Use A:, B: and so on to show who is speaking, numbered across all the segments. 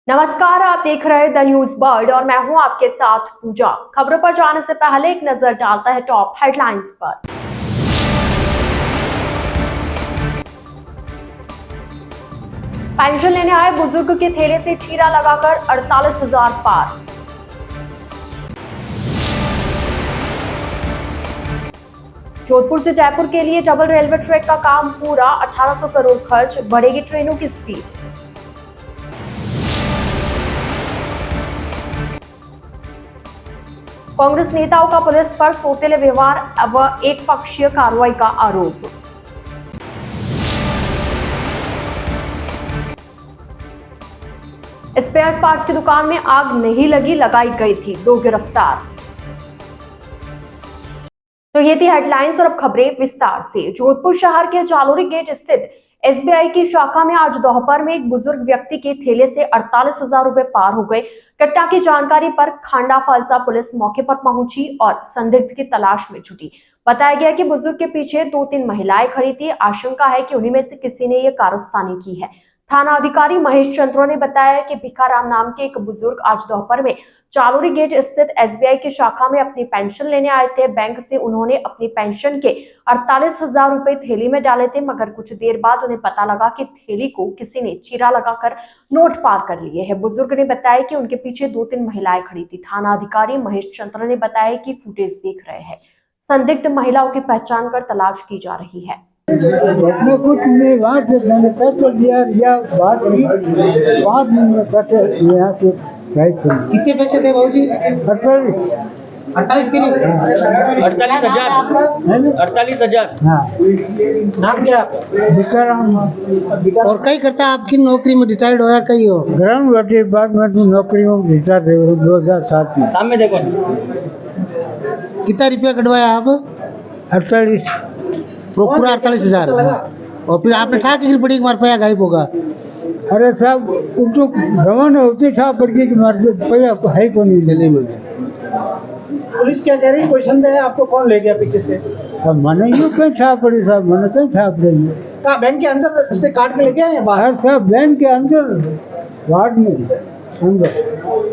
A: नमस्कार, आप देख रहे हैं द न्यूज बर्ड और मैं हूं आपके साथ पूजा। खबरों पर जाने से पहले एक नजर डालता है टॉप हेडलाइंस पर। पेंशन लेने आए बुजुर्ग के थैले से चीरा लगाकर 48,000 पार। जोधपुर से जयपुर के लिए डबल रेलवे ट्रैक का काम पूरा, 1800 करोड़ खर्च, बढ़ेगी ट्रेनों की स्पीड। कांग्रेस नेताओं का पुलिस पर सौतेले व्यवहार व एक पक्षीय कार्रवाई का आरोप। स्पेयर पार्ट्स की दुकान में आग नहीं लगी, लगाई गई थी, 2 गिरफ्तार। तो ये थी हेडलाइंस और अब खबरें विस्तार से। जोधपुर शहर के जालोरी गेट स्थित एसबीआई की शाखा में आज दोपहर में एक बुजुर्ग व्यक्ति के थैले से 48,000 रुपए पार हो गए। घटना की जानकारी पर खांडा फालसा पुलिस मौके पर पहुंची और संदिग्ध की तलाश में जुटी। बताया गया कि बुजुर्ग के पीछे 2-3 महिलाएं खड़ी थी। आशंका है कि उन्हीं में से किसी ने ये कारस्तानी की है। थाना अधिकारी महेश चंद्रो ने बताया कि भिखाराम नाम के एक बुजुर्ग आज दोपहर में चालोरी गेट स्थित एसबीआई की शाखा में अपनी पेंशन लेने आए थे। बैंक से उन्होंने अपनी पेंशन के 48,000 रुपए थैली में डाले थे, मगर कुछ देर बाद उन्हें पता लगा कि थैली को किसी ने चीरा लगाकर नोट पार कर लिए हैं। बुजुर्ग ने बताया कि उनके पीछे 2-3 महिलाएं खड़ी थी। थाना अधिकारी महेश चंद्र ने बताया कि फुटेज देख रहे हैं। संदिग्ध महिलाओं की पहचान कर तलाश की जा रही है।
B: घटना कुछ नहीं, वहाँ से मैंने पैसे लिया बात की, बाद में मैं पैसे यहाँ से गए थे।
C: कितने पैसे थे भाऊ जी?
B: 48
C: फिर
D: 48,000।
B: हाँ।
C: नाम क्या?
B: भिखाराम।
C: और कई करता आपकी नौकरी में रिटायर्ड होया कई हो?
B: ग्राउंड डिपार्टमेंट में नौकरी में रिटायर्ड है 2007 में।
D: सामने देखो।
C: कितना रुपया कटवाया आप?
B: 48।
C: पूरा 48,000। और फिर आपने ठा किसी बड़ी मार पाया गायब होगा?
B: अरे साहब उसको भवन होती था पर की मार पैया है को नहीं दिल्ली में।
E: पुलिस क्या कह रही है? कोई संदेह है आपको? कौन ले गया पीछे से?
B: अब मैंने यूँ कहीं छाप पड़ी साहब, मैंने कहीं छाप रही है।
E: कहाँ बैंक के अंदर से काट के ले गया या बाहर?
B: साहब बैंक के अंदर वार्ड में अंदर।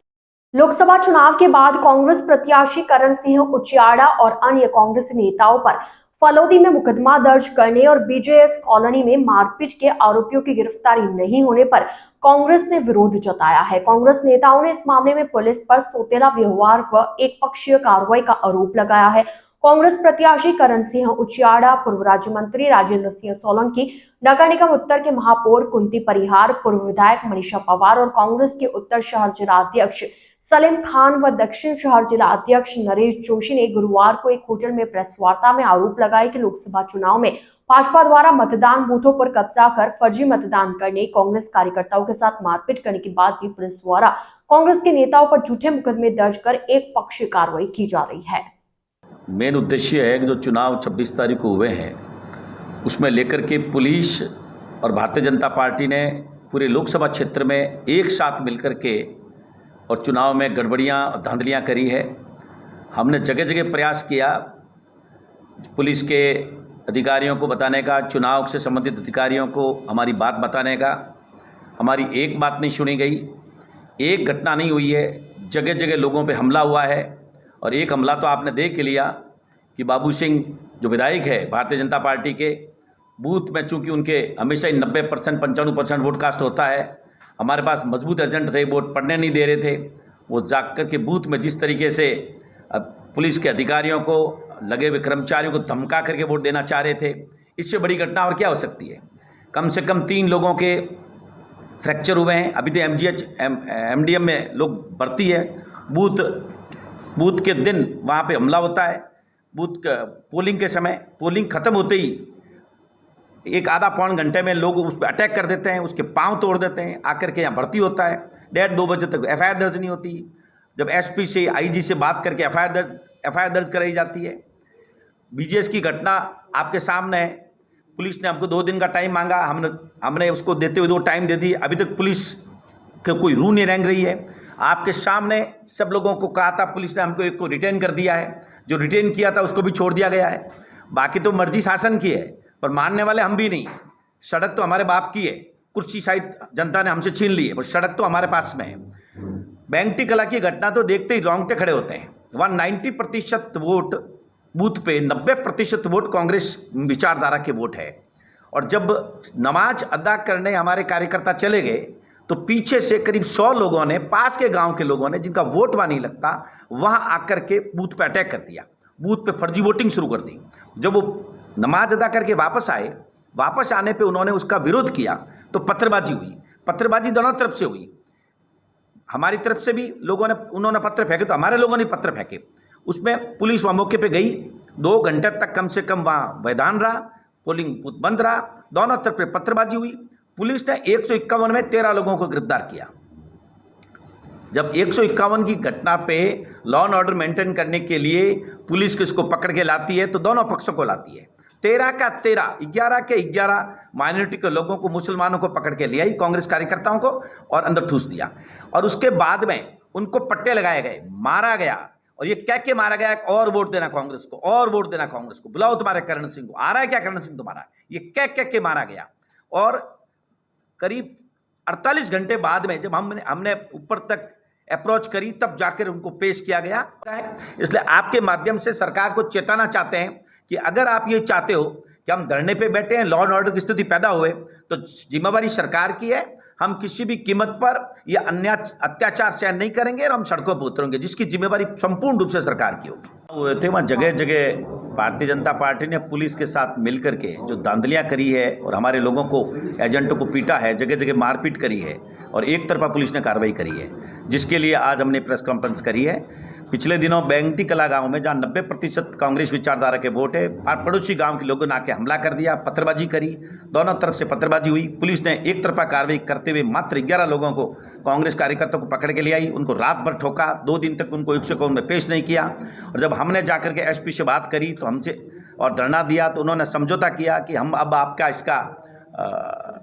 A: लोकसभा चुनाव के बाद कांग्रेस प्रत्याशी करण सिंह उचियाड़ा और अन्य कांग्रेस नेताओं पर फलोदी में मुकदमा दर्ज करने और बीजेएस कॉलोनी में मारपीट के आरोपियों की गिरफ्तारी नहीं होने पर कांग्रेस ने विरोध जताया है। कांग्रेस नेताओं ने इस मामले में पुलिस पर सौतेला व्यवहार व एक पक्षीय कार्रवाई का आरोप लगाया है। कांग्रेस प्रत्याशी करण सिंह उचियाड़ा, पूर्व राज्य मंत्री राजेंद्र सिंह सोलंकी, नगर निगम उत्तर के महापौर कुंती परिहार, पूर्व विधायक मनीषा पवार और कांग्रेस के उत्तर शहर जिला अध्यक्ष सलीम खान व दक्षिण शहर जिला अध्यक्ष नरेश जोशी ने गुरुवार को एक होटल में प्रेस वार्ता में आरोप लगाया कि लोकसभा चुनाव में भाजपा द्वारा मतदान बूथों पर कब्जा कर फर्जी मतदान करने, कांग्रेस कार्यकर्ताओं के साथ मारपीट करने के बाद भी पुलिस द्वारा कांग्रेस के नेताओं पर झूठे मुकदमे दर्ज कर एक पक्षीय कार्रवाई की जा रही है।
D: मेन उद्देश्य है कि जो चुनाव 26 तारीख को हुए हैं उसमें लेकर के पुलिस और भारतीय जनता पार्टी ने पूरे लोकसभा क्षेत्र में एक साथ मिलकर के और चुनाव में गड़बड़ियाँ और धांधलियाँ करी है। हमने जगह जगह प्रयास किया पुलिस के अधिकारियों को बताने का, चुनाव से संबंधित अधिकारियों को हमारी बात बताने का। हमारी एक बात नहीं सुनी गई, एक घटना नहीं हुई है, जगह जगह लोगों पे हमला हुआ है। और एक हमला तो आपने देख के लिया कि बाबू सिंह जो विधायक है भारतीय जनता पार्टी के, बूथ में चूँकि उनके हमेशा ही 90% 95% वोट कास्ट होता है, हमारे पास मजबूत एजेंट थे, वोट पड़ने नहीं दे रहे थे। वो जाकर के बूथ में जिस तरीके से पुलिस के अधिकारियों को, लगे हुए कर्मचारियों को धमका करके वोट देना चाह रहे थे, इससे बड़ी घटना और क्या हो सकती है। कम से कम 3 लोगों के फ्रैक्चर हुए हैं। अभी तो MDM में लोग भर्ती है। बूथ के दिन वहाँ पे हमला होता है। बूथ पोलिंग के समय, पोलिंग ख़त्म होते ही एक आधा पौन घंटे में लोग उस पर अटैक कर देते हैं, उसके पांव तोड़ देते हैं, आकर के यहाँ भर्ती होता है। 1:30-2 बजे तक FIR दर्ज नहीं होती। जब SP से IG से बात करके FIR दर्ज कराई जाती है। BJS की घटना आपके सामने है। पुलिस ने हमको 2 दिन का टाइम मांगा, हमने उसको देते हुए 2 टाइम दे दिए। अभी तक पुलिस का कोई रूह नहीं रेंग रही है। आपके सामने सब लोगों को कहा था, पुलिस ने हमको एक को रिटेन कर दिया है। जो रिटेन किया था उसको भी छोड़ दिया गया है। बाकी तो मर्जी शासन की है, पर मानने वाले हम भी नहीं। सड़क तो हमारे बाप की है, कुर्सी शायद जनता ने हमसे छीन ली है, पर सड़क तो हमारे पास में है। बैंगटी कला की घटना तो देखते ही रोंगटे खड़े होते हैं। वहाँ 90% वोट बूथ पे 90% वोट कांग्रेस विचारधारा के वोट है। और जब नमाज अदा करने हमारे कार्यकर्ता चले गए तो पीछे से करीब 100 लोगों ने, पास के गांव के लोगों ने, जिनका वोट वहाँ नहीं लगता, वहाँ आकर के बूथ पे अटैक कर दिया, बूथ पे फर्जी वोटिंग शुरू कर दी। जब वो नमाज अदा करके वापस आए, वापस आने पे उन्होंने उसका विरोध किया तो पत्थरबाजी हुई। पत्थरबाजी दोनों तरफ से हुई, हमारी तरफ से भी लोगों ने, उन्होंने पत्थर फेंके तो हमारे लोगों ने पत्थर फेंके। उसमें पुलिस वहाँ मौके पे गई, 2 घंटे तक कम से कम वहाँ मैदान रहा, पोलिंग बूथ बंद रहा, दोनों तरफ पे पत्थरबाजी हुई। पुलिस ने 151 में 13 लोगों को गिरफ्तार किया। जब 151 की घटना पे लॉ एंड ऑर्डर मेंटेन करने के लिए पुलिस किसको पकड़ के लाती है तो दोनों पक्षों को लाती है। 13 का 13, 11 के 11 माइनॉरिटी के लोगों को, मुसलमानों को पकड़ के ले आई, कांग्रेस कार्यकर्ताओं को, और अंदर ठूस दिया। और उसके बाद में उनको पट्टे लगाए गए, मारा गया। और ये कह के मारा गया और वोट देना कांग्रेस को, और वोट देना कांग्रेस को, बुलाओ तुम्हारे करण सिंह को, आ रहा है क्या करण सिंह तुम्हारा, ये कह के मारा गया। और करीब 48 घंटे बाद में जब हमने ऊपर तक अप्रोच करी तब जाकर उनको पेश किया गया है। इसलिए आपके माध्यम से सरकार को चेताना चाहते हैं कि अगर आप ये चाहते हो कि हम धरने पे बैठे हैं, लॉ एंड ऑर्डर की स्थिति पैदा हुए, तो जिम्मेवारी सरकार की है। हम किसी भी कीमत पर यह अत्याचार सहन नहीं करेंगे और हम सड़कों पर उतरेंगे, जिसकी जिम्मेवारी संपूर्ण रूप से सरकार की होगी। हुए थे वहाँ जगह जगह भारतीय जनता पार्टी ने पुलिस के साथ मिलकर के जो धांधलियाँ करी है और हमारे लोगों को, एजेंटों को पीटा है, जगह जगह मारपीट करी है और एक तरफा पुलिस ने कार्रवाई करी है, जिसके लिए आज हमने प्रेस कॉन्फ्रेंस करी है। पिछले दिनों बैंगटी कला गांव में, जहां 90% कांग्रेस विचारधारा के वोट है, पड़ोसी गांव के लोगों ने आके हमला कर दिया, पत्थरबाजी करी, दोनों तरफ से पत्थरबाजी हुई। पुलिस ने एक तरफा कार्रवाई करते हुए मात्र 11 लोगों को, कांग्रेस कार्यकर्ताओं को पकड़ के ले आई, उनको रात भर ठोका, 2 दिन तक उनको 151 में पेश नहीं किया। और जब हमने जाकर के एसपी से बात करी तो हमसे और धरना दिया तो उन्होंने समझौता किया कि हम अब आपका इसका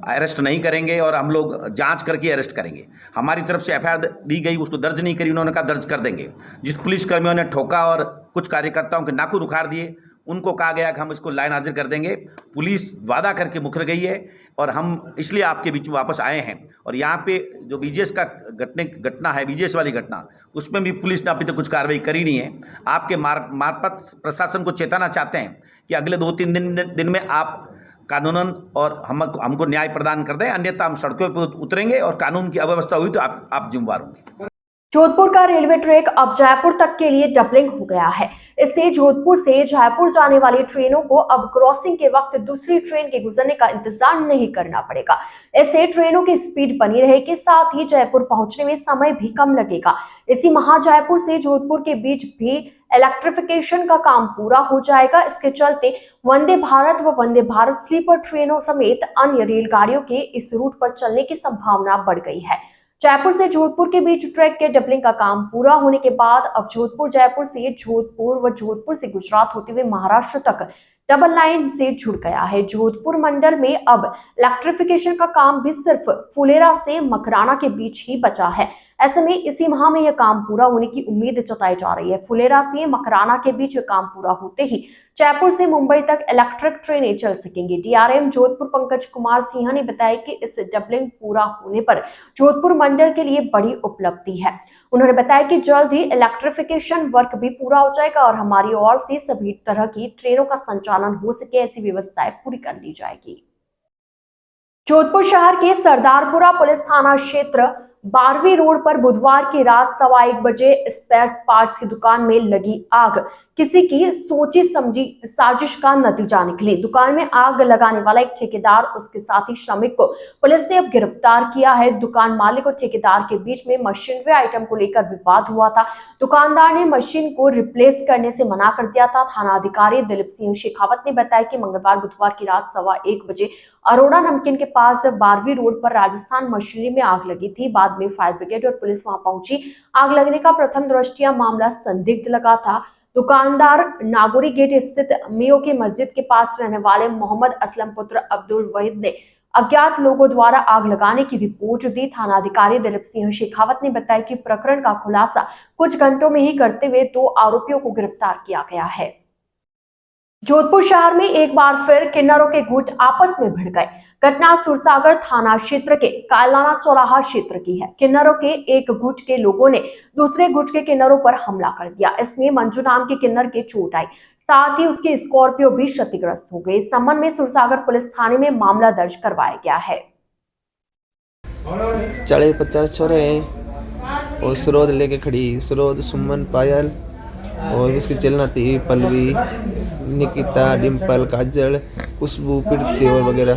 D: अरेस्ट नहीं करेंगे और हम लोग जांच करके अरेस्ट करेंगे। हमारी तरफ से एफआईआर दी गई, उसको दर्ज नहीं करी, उन्होंने कहा दर्ज कर देंगे। जिस पुलिसकर्मियों ने ठोका और कुछ कार्यकर्ताओं के नाखून उखाड़ दिए, उनको कहा गया कि हम इसको लाइन हाजिर कर देंगे। पुलिस वादा करके मुकर गई है और हम इसलिए आपके बीच में वापस आए हैं। और यहाँ पे जो बीजेएस का घटना है, बीजेएस वाली घटना, उसमें भी पुलिस ने अभी तक कुछ कार्रवाई करी नहीं है। आपके मार्फत प्रशासन को चेताना चाहते हैं कि अगले 2-3 दिन में आप कानूनन और हमको न्याय प्रदान कर दें, अन्यथा हम सड़कों पर उतरेंगे और कानून की अव्यवस्था हुई तो आप जिम्मेवार होंगे।
A: जोधपुर का रेलवे ट्रैक अब जयपुर तक के लिए डबलिंग हो गया है। इससे जोधपुर से जयपुर जाने वाली ट्रेनों को अब क्रॉसिंग के वक्त दूसरी ट्रेन के गुजरने का इंतजार नहीं करना पड़ेगा। इससे ट्रेनों की स्पीड बनी रहेगी, साथ ही जयपुर पहुंचने में समय भी कम लगेगा। इसी माह जयपुर से जोधपुर के बीच भी इलेक्ट्रिफिकेशन का काम पूरा हो जाएगा। इसके चलते वंदे भारत व वंदे भारत स्लीपर ट्रेनों समेत अन्य रेलगाड़ियों के इस रूट पर चलने की संभावना बढ़ गई है। जयपुर से जोधपुर के बीच ट्रैक के डबलिंग का काम पूरा होने के बाद अब जोधपुर जयपुर से जोधपुर व जोधपुर से गुजरात होते हुए महाराष्ट्र तक डबल लाइन से जुड़ गया है। जोधपुर मंडल में अब इलेक्ट्रिफिकेशन का काम भी सिर्फ फुलेरा से मकराना के बीच ही बचा है। ऐसे में इसी माह में यह काम पूरा होने की उम्मीद जताई जा रही है। फुलेरा से मकराना के बीच यह काम पूरा होते ही जयपुर से मुंबई तक इलेक्ट्रिक ट्रेनें चल सकेंगी। डीआरएम जोधपुर पंकज कुमार सिंह ने बताया कि इस डबलिंग पूरा होने पर जोधपुर मंडल के लिए बड़ी उपलब्धि है। उन्होंने बताया कि जल्द ही इलेक्ट्रिफिकेशन वर्क भी पूरा हो जाएगा और हमारी ओर से सभी तरह की ट्रेनों का संचालन हो सके, ऐसी व्यवस्थाएं पूरी कर ली जाएगी। जोधपुर शहर के सरदारपुरा पुलिस थाना क्षेत्र 12वीं रोड पर बुधवार की रात 1:15 बजे स्पेयर पार्ट्स की दुकान में लगी आग किसी की सोची समझी साजिश का नतीजा निकली। दुकान में आग लगाने वाला एक ठेकेदार, उसके साथी श्रमिक को पुलिस ने अब गिरफ्तार किया है। दुकान मालिक और ठेकेदार के बीच में मशीनरी आइटम को लेकर विवाद हुआ था। दुकानदार ने मशीन को रिप्लेस करने से मना कर दिया था। थाना अधिकारी दिलीप सिंह शेखावत ने बताया कि मंगलवार बुधवार की रात 1:15 बजे अरोड़ा नमकीन के पास 12वीं रोड पर राजस्थान मशीनरी में आग लगी थी। बाद में फायर ब्रिगेड और पुलिस वहां पहुंची। आग लगने का प्रथम दृष्टया मामला संदिग्ध लगा था। दुकानदार नागोरी गेट स्थित मियो की मस्जिद के पास रहने वाले मोहम्मद असलम पुत्र अब्दुल वहीद ने अज्ञात लोगों द्वारा आग लगाने की रिपोर्ट दी। थाना अधिकारी दिलीप सिंह शेखावत ने बताया कि प्रकरण का खुलासा कुछ घंटों में ही करते हुए 2 आरोपियों को गिरफ्तार किया गया है। जोधपुर शहर में एक बार फिर किन्नरों के गुट आपस में भिड़ गए। घटना सुरसागर थाना क्षेत्र के कायलाना चौराहा क्षेत्र की है। किन्नरों के एक गुट के लोगों ने दूसरे गुट के किन्नरों पर हमला कर दिया। इसमें मंजू नाम के किन्नर के चोट आई, साथ ही उसकी स्कॉर्पियो भी क्षतिग्रस्त हो गई। इस संबंध में सुरसागर पुलिस थाने में मामला दर्ज करवाया गया है।
F: 40-50 छोरे हैं और सरोद लेके खड़ी, सरोद, सुमन, पायल और उसकी चलना थी पल्लवी, निकिता, डिम्पल, काजल, खुशबू, प्रीति और वगैरह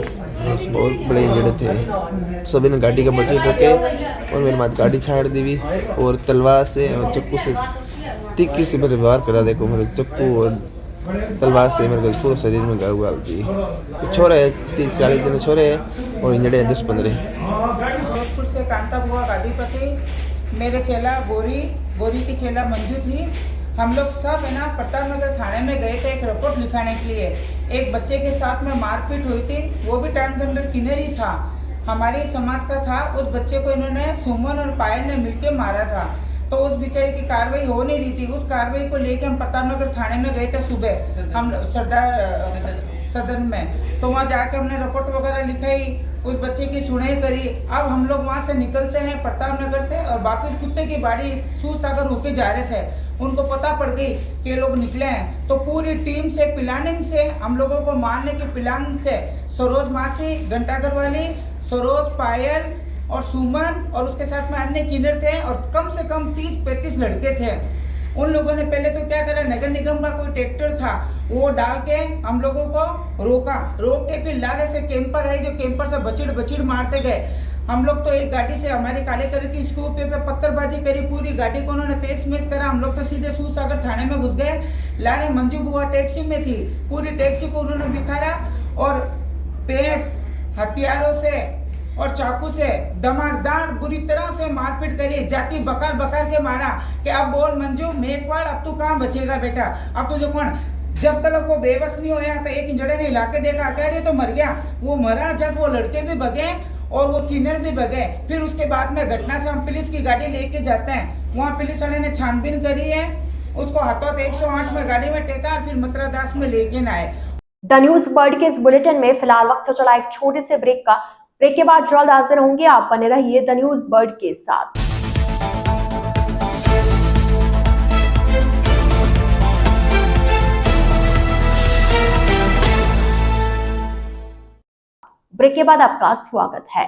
F: और बड़े जड़े थे। सभी ने गाड़ी के बचे ठोके और मेरे माथ गाड़ी छाड़ दी और तलवार से और चाकू से तीखी से मेरे व्यवहार करा। देखो मेरे चाकू और तलवार से मेरे को पूरे शरीर में घाव डाल दी। तो छोरे 30-40 जने छोरे हैं और इंजड़े 10-15।
G: जोधपुर से कांता बुआ गादीपति, मेरे चेला गोरी की चेला मंजू थी। हम लोग सब है ना प्रताप नगर थाने में गए थे एक रिपोर्ट लिखाने के लिए। एक बच्चे के साथ में मारपीट हुई थी, वो भी ट्रांसजेंडर किन्नर ही था, हमारे समाज का था। उस बच्चे को इन्होंने सुमन और पायल ने मिलकर मारा था। तो उस बेचारे की कार्रवाई हो नहीं रही थी। उस कार्रवाई को लेके हम प्रताप नगर थाने में गए थे सुबह, हम सदन में। तो वहाँ जाके हमने रिपोर्ट वगैरह लिखाई, उस बच्चे की सुनाई करी। अब हम लोग वहाँ से निकलते हैं प्रताप नगर से और वापस कुत्ते की बाड़ी सूरसागर होके जा रहे थे। उनको पता पड़ गई कि लोग निकले हैं, तो पूरी टीम से प्लानिंग से हम लोगों को मारने की प्लानिंग से सरोज मासी, घंटाघर वाली सरोज, पायल और सुमन और उसके साथ में अन्य किन्नर थे और कम से कम 30-35 लड़के थे। उन लोगों ने पहले तो क्या करा, नगर निगम का कोई ट्रैक्टर था वो डाल के हम लोगों को रोक के फिर लारे से कैंपर है जो कैंपर से बचिड़ मारते गए। हम लोग तो एक गाड़ी से हमारे काले कलर की स्कूटी पे पत्थरबाजी करी, पूरी गाड़ी को उन्होंने तेज करा। हम लोग तो सीधे सूरसागर थाने में घुस गए। लारे मंजू बुआ टैक्सी में थी, पूरी टैक्सी को उन्होंने बिखारा और पेट, हथियारों से और चाकू से दमारदार बुरी तरह से मारपीट करी। जाति बकार के मारा कि अब बोल मंजू मेघवाड़, अब तू कहाँ बचेगा बेटा, अब तुझे कौन। जब तक वो बेबस नहीं होया तो एक इंजड़े ने हिला के देखा, क्या ये तो मर गया। वो मरा जब वो लड़के भी भगे और वो किन्नर भी भगे। फिर उसके बाद में घटना से हम पुलिस की गाड़ी लेके जाते हैं, वहाँ पुलिस वाले ने छानबीन करी है, उसको हाथों 108 में गाड़ी में टेका और फिर मथुरा दास में लेके आए।
A: द न्यूज बर्ड के इस बुलेटिन में फिलहाल वक्त चला एक छोटे से ब्रेक का। ब्रेक के बाद जल्द हाजिर होंगे, आप बने रहिए द न्यूज बर्ड के साथ। ब्रेक के बाद आपका स्वागत है।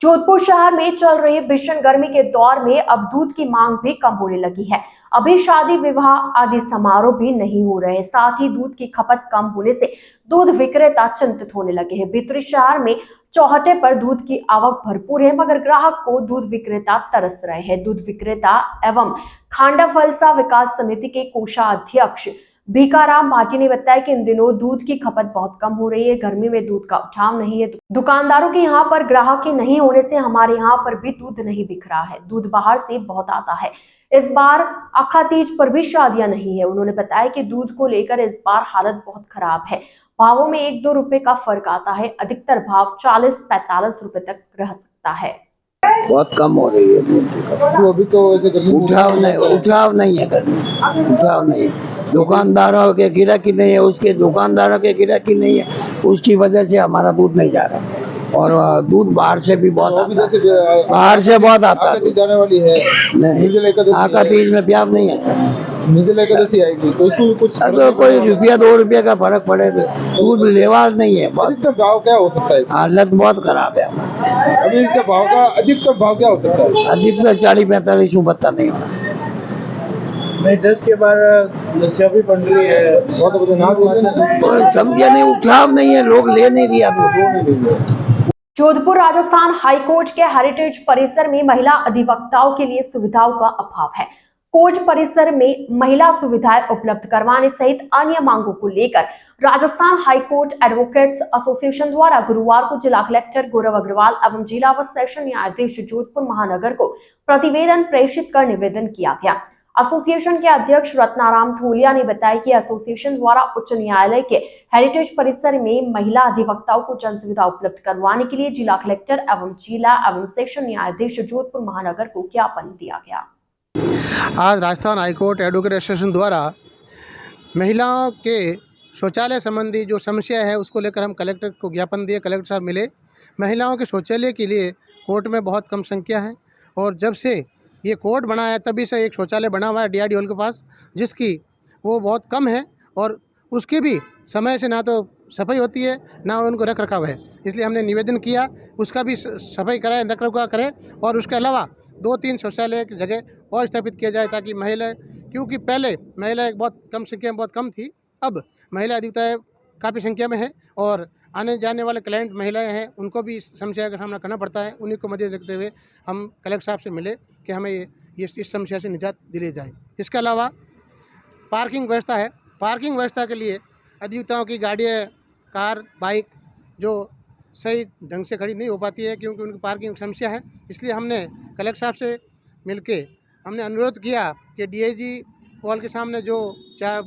A: जोधपुर शहर में चल रही भीषण गर्मी के दौर में अब दूध की मांग भी कम होने लगी है। अभी शादी, विवाह आदि समारोह भी नहीं हो रहे, साथ ही दूध की खपत कम होने से दूध विक्रेता चिंतित होने लगे हैं। भीतरी शहर में चौहटे पर दूध की आवक भरपूर है, मगर ग्राहक को दूध विक्रेता तरस रहे हैं। दूध विक्रेता एवं खांडा फलसा विकास समिति के कोषाध्यक्ष भीकाराम भाटी ने बताया कि इन दिनों दूध की खपत बहुत कम हो रही है। गर्मी में दूध का उठाव नहीं है। दुकानदारों के यहाँ पर ग्राहक के नहीं होने से हमारे यहाँ पर भी दूध नहीं बिक रहा है। दूध बाहर से बहुत आता है। इस बार अखा तीज पर भी शादियां नहीं है। उन्होंने बताया कि दूध को लेकर इस बार हालत बहुत खराब है। भावों में 1-2 रुपए का फर्क आता है। अधिकतर भाव 40-45 रुपए तक रह सकता है।
H: बहुत कम हो रही है दूध की खपत।
B: तो अभी तो ऐसे
H: उठाव नहीं है गर्मी, उठाव नहीं है। दुकानदारों के गिराकी नहीं है, उसके दुकानदारों के गिराकी नहीं है, उसकी वजह से हमारा दूध नहीं जा रहा। और दूध बाहर से भी बहुत आता है, बाहर से बहुत आता है।
B: जाने वाली है
H: नहीं, आका तीज में प्याज नहीं है सर,
B: निर्जला एकादशी आएगी तो इसको कुछ
H: अगर कोई ₹1-2 रुपये का फर्क पड़े तो दूध लेवा नहीं है।
B: अधिकतम भाव क्या हो सकता है?
H: हालत बहुत खराब है हमारी।
B: अभी इसका भाव का अधिकतम भाव क्या हो सकता है?
H: अधिकतर 40-45 बत्ता नहीं होना।
E: नहीं 10 के बाद लस्सियाँ भी बन रही है,
B: बहुत
H: कोई समझे नहीं, उठाव नहीं है, लोग ले नहीं दिया दूध।
A: जोधपुर राजस्थान हाईकोर्ट के हेरिटेज परिसर में महिला अधिवक्ताओं के लिए सुविधाओं का अभाव है। कोर्ट परिसर में महिला सुविधाएं उपलब्ध करवाने सहित अन्य मांगों को लेकर राजस्थान हाईकोर्ट एडवोकेट्स एसोसिएशन द्वारा गुरुवार को जिला कलेक्टर गौरव अग्रवाल एवं जिला व सेशन न्यायाधीश जोधपुर महानगर को प्रतिवेदन प्रेषित कर निवेदन किया गया। एसोसिएशन के अध्यक्ष रत्नाराम ठोलिया ने बताया कि एसोसिएशन द्वारा उच्च न्यायालय के हेरिटेज परिसर में महिला अधिवक्ताओं को जन सुविधा उपलब्ध करवाने के लिए जिला कलेक्टर एवं जिला एवं सेशन न्यायाधीश जोधपुर महानगर को ज्ञापन दिया गया।
C: आज राजस्थान हाईकोर्ट एडवोकेट एसोसिएशन द्वारा महिलाओं के शौचालय संबंधी जो समस्या है उसको लेकर हम कलेक्टर को ज्ञापन दिए। कलेक्टर साहब मिले। महिलाओं के शौचालय के लिए कोर्ट में बहुत कम संख्या है और जब से ये कोर्ट बना है तभी से एक शौचालय बना हुआ है डीआरडी हॉल के पास, जिसकी वो बहुत कम है और उसकी भी समय से ना तो सफाई होती है ना उनको रख रखाव है। इसलिए हमने निवेदन किया उसका भी सफाई कराए, रख रखाव करें और उसके अलावा 2-3 शौचालय की जगह और स्थापित किया जाए ताकि महिलाएं, क्योंकि पहले महिलाएं बहुत कम संख्या में बहुत कम थी, अब महिला अधिकता काफ़ी संख्या में है और आने जाने वाले क्लाइंट महिलाएं हैं, उनको भी समस्या का सामना करना पड़ता है। उन्हीं को मद्देनजर रखते हुए हम कलेक्टर साहब से मिले कि हमें ये इस समस्या से निजात दिलाई जाए। इसके अलावा पार्किंग व्यवस्था है। पार्किंग व्यवस्था के लिए अधिवक्ताओं की गाड़ियाँ, कार, बाइक जो सही ढंग से खड़ी नहीं हो पाती है क्योंकि उनकी पार्किंग समस्या है। इसलिए हमने कलेक्टर साहब से मिलके हमने अनुरोध किया कि डीआईजी हॉल के सामने जो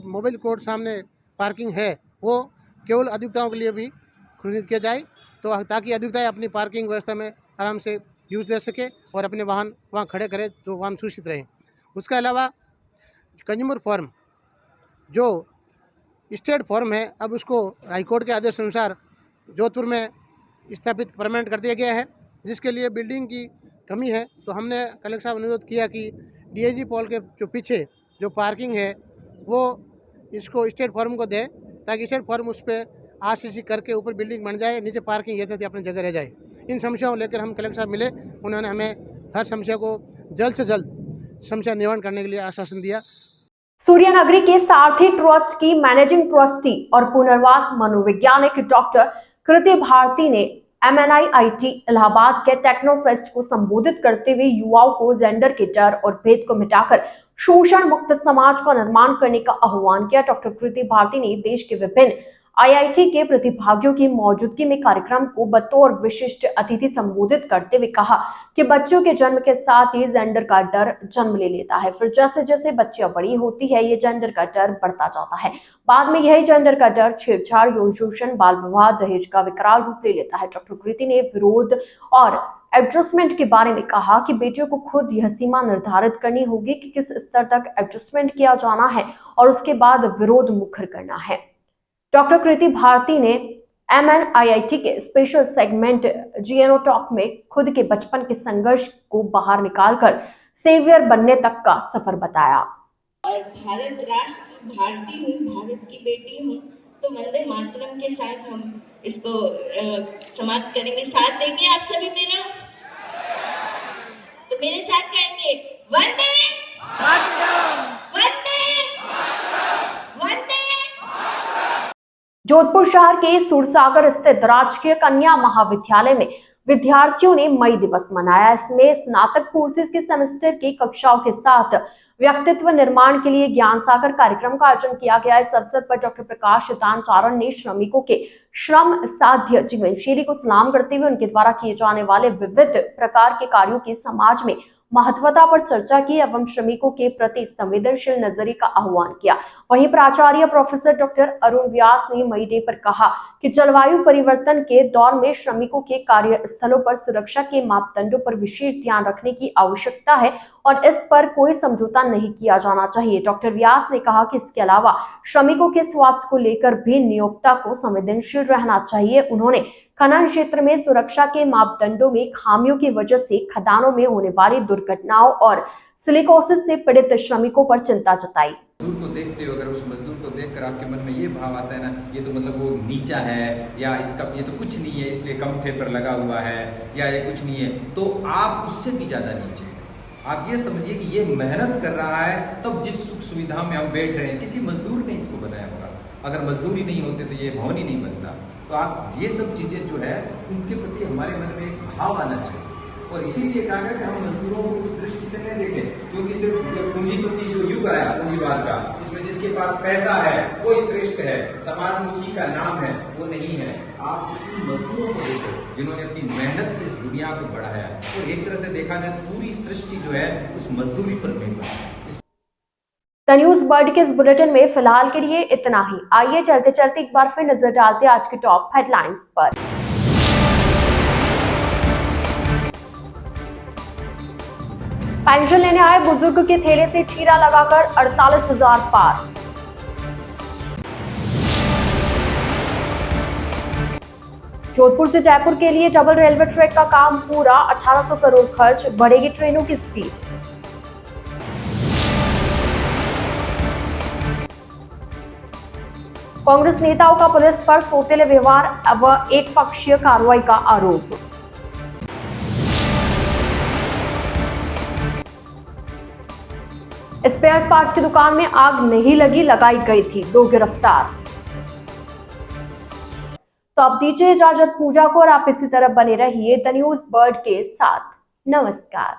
C: मोबाइल कोर्ट सामने पार्किंग है वो केवल अधिवक्ताओं के लिए भी खुली किया जाए, तो ताकि अधिवक्ताएं अपनी पार्किंग व्यवस्था में आराम से यूज़ ले सके और अपने वाहन वहाँ खड़े करें तो वाहन सुरक्षित रहें। उसके अलावा कंज्यूमर फॉर्म जो स्टेट फॉर्म है, अब उसको हाईकोर्ट के आदेश अनुसार जोधपुर में स्थापित परमानेंट कर दिया गया है, जिसके लिए बिल्डिंग की कमी है। तो हमने कलेक्टर साहब अनुरोध किया कि डीआईजी हॉल के जो पीछे जो पार्किंग है वो इसको स्टेट फॉर्म को दे ताकि स्टेट फॉर्म उस पर आरसीसी करके ऊपर बिल्डिंग बन जाए, नीचे पार्किंग यथावत अपनी जगह रह जाए। इन समस्याओं लेकर हम कलेक्टर साहब मिले, उन्होंने हमें हर समस्या को जल्द से जल्द समस्या निवारण करने के लिए आश्वासन दिया।
A: सूर्यनगरी के सारथी ट्रस्ट की मैनेजिंग ट्रस्टी और पुनर्वास मनोवैज्ञानिक डॉक्टर कृति भारती ने MNIIT इलाहाबाद के टेक्नोफेस्ट को संबोधित करते हुए युवाओं को जेंडर के डर और भेद को मिटाकर शोषण मुक्त समाज का निर्माण करने का आह्वान किया। डॉक्टर कृति भारती ने देश के विभिन्न IIT के प्रतिभागियों की मौजूदगी में कार्यक्रम को बतौर विशिष्ट अतिथि संबोधित करते हुए कहा कि बच्चों के जन्म के साथ ही जेंडर का डर जन्म ले लेता है, फिर जैसे जैसे बच्चियां बड़ी होती है ये जेंडर का डर बढ़ता जाता है, बाद में यही जेंडर का डर छेड़छाड़, यौन शोषण, बाल विवाह, दहेज का विकराल रूप ले लेता है। डॉक्टर कृति ने विरोध और एडजस्टमेंट के बारे में कहा कि बेटियों को खुद यह सीमा निर्धारित करनी होगी कि किस स्तर तक एडजस्टमेंट किया जाना है और उसके बाद विरोध मुखर करना है। डॉक्टर कृति भारती ने MNIIT के स्पेशल सेगमेंट GNO टॉक में खुद के बचपन के संघर्ष को बाहर निकालकर सेवियर बनने तक का सफर बताया।
I: और भारत राष्ट्र भारती हूँ, भारत की बेटी हूँ, तो वंदे मातरम के साथ हम इसको समाप्त करेंगे। साथ देंगे आप सभी मेरा? तो मेरे साथ कहेंगे वंदे मातरम, वंदे वंदे।
A: जोधपुर शहर के सूरसागर स्थित राजकीय कन्या महाविद्यालय में विद्यार्थियों ने मई दिवस मनाया। इसमें स्नातक कोर्सेज के सेमेस्टर की कक्षाओं के साथ व्यक्तित्व निर्माण के लिए ज्ञान सागर कार्यक्रम का आयोजन किया गया। इस अवसर पर डॉक्टर प्रकाश चारण ने श्रमिकों के श्रम साध्य जीवन शैली को सलाम करते हुए उनके द्वारा किए जाने वाले विविध प्रकार के कार्यों की समाज में महत्वता पर चर्चा की एवं श्रमिकों के प्रति संवेदनशील नजरिए का आह्वान किया। वहीं प्राचार्य प्रोफेसर डॉक्टर अरुण व्यास ने मई डे पर कहा कि जलवायु परिवर्तन के दौर में श्रमिकों के कार्यस्थलों पर सुरक्षा के मापदंडों पर विशेष ध्यान रखने की आवश्यकता है और इस पर कोई समझौता नहीं किया जाना चाहिए। डॉक्टर व्यास ने कहा कि इसके अलावा श्रमिकों के स्वास्थ्य को लेकर भी नियोक्ता को संवेदनशील रहना चाहिए। उन्होंने खनन क्षेत्र में सुरक्षा के मापदंडों में खामियों की वजह से खदानों में होने वाली दुर्घटनाओं और सिलिकोसिस से पीड़ित श्रमिकों पर चिंता जताई।
J: मजदूर को देखते हो, अगर उस मजदूर को देखकर आपके मन में ये भाव आता है ना, ये तो मतलब वो नीचा है या इसका ये तो कुछ नहीं है इसलिए कम थे पर लगा हुआ है या ये कुछ नहीं है, तो आप उससे भी ज्यादा नीचे हैं। आप ये समझिए कि ये मेहनत कर रहा है तब जिस सुख सुविधा में हम बैठ रहे हैं, किसी मजदूर ने इसको बनाया होगा। अगर मजदूर ही नहीं होते तो ये भवन ही नहीं बनता। तो आप ये सब चीजें जो है उनके प्रति हमारे मन में एक भाव आना चाहिए और इसीलिए कहा गया कि हम मजदूरों को उस दृष्टि से नहीं देखें, क्योंकि सिर्फ पूंजीपति जो युग आया पूंजीवाद का, इसमें जिसके पास पैसा है वो श्रेष्ठ है, समाज में उसी का नाम है, वो नहीं है। आप उन मजदूरों को देखो जिन्होंने अपनी मेहनत से इस दुनिया को बढ़ाया और एक तरह से देखा जाए तो पूरी सृष्टि जो है उस मजदूरी पर निर्भर है।
A: द न्यूज वर्ल्ड के इस बुलेटिन में फिलहाल के लिए इतना ही। आइए चलते चलते एक बार फिर नजर डालते हैं आज की टॉप हेडलाइंस पर। पेंशन लेने आए बुजुर्ग के थैले से चीरा लगाकर 48,000 पार। जोधपुर से जयपुर के लिए डबल रेलवे ट्रैक का काम पूरा, 1800 करोड़ खर्च, बढ़ेगी ट्रेनों की स्पीड। कांग्रेस नेताओं का पुलिस पर सौतेले व्यवहार व एक पक्षीय कार्रवाई का आरोप। स्पेयर पार्ट्स की दुकान में आग नहीं लगी, लगाई गई थी, 2 गिरफ्तार। तो अब दीजिए इजाजत पूजा को और आप इसी तरह बने रहिए द न्यूज बर्ड के साथ। नमस्कार।